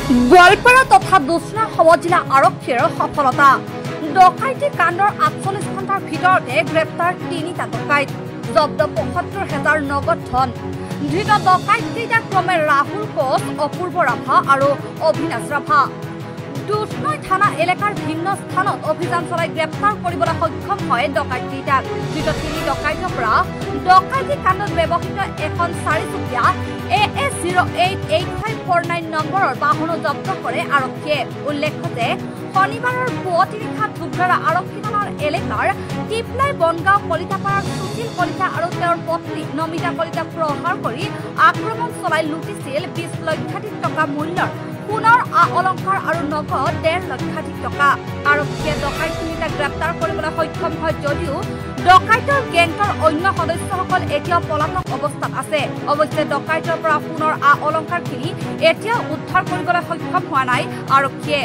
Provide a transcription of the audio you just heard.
গোৱালপাৰা তথা দোচনা সব-জিলা আৰক্ষীৰ সফলতা। ডকাইতি কাণ্ডৰ ৪৮ ঘণ্টাৰ ভিতৰতে গ্ৰেপ্তাৰ ৩টা ডকাইত, জব্দ ৭৫,০০০ নগদ ধন। ধৃত ডকাইতকেইটা ক্ৰমে ৰাহুল কোচ, অপূৰ্ব ৰাভা আৰু অভিনাশ ৰাভা। দুধনৈ থানা এলেকাৰ ভিন্ন স্থানত অভিযান চলাই গ্ৰেপ্তাৰ কৰিবলৈ সক্ষম হয় ডকাইতকেইটাক। ধৃত ৩ ডকাইতৰ পৰা ডকাইতি কাণ্ডত ব্যৱহৃত এখন ৪-চকীয়া AA088549 নম্বৰৰ বাহনো জব্দ কৰে আৰক্ষীয়ে। উল্লেখ্য যে শনিবাৰৰ পুৱতি নিশা ধুবধাৰা আৰক্ষী থানাৰ এলেকাৰ টিপলাই বনগাঁও কলিতাপাৰাৰ সুশীল কলিতা আৰু তেওঁৰ পত্নী নমিতা কলিতাক প্ৰহাৰ কৰি আক্ৰমণ চলাই লুটিছিল ২০ লক্ষাধিক টকা মূল্যৰ সোণৰ অলংকাৰ আৰু নগদ ১.৫ লক্ষাধিক টকা। আৰক্ষীয়ে ডকাইত তিনিটাক গ্ৰেপ্তাৰ কৰিবলৈ সক্ষম হয় যদিও ডকাইতৰ গেংটোৰ অন্য সদস্যসকল এতিয়াও পলাতক অৱস্থাত আছে। অৱশ্যে ডকাইতৰ পৰা সোণৰ অলংকাৰখিনি এতিয়াও উদ্ধাৰ কৰিবলৈ সক্ষম হোৱা নাই আৰক্ষীয়ে।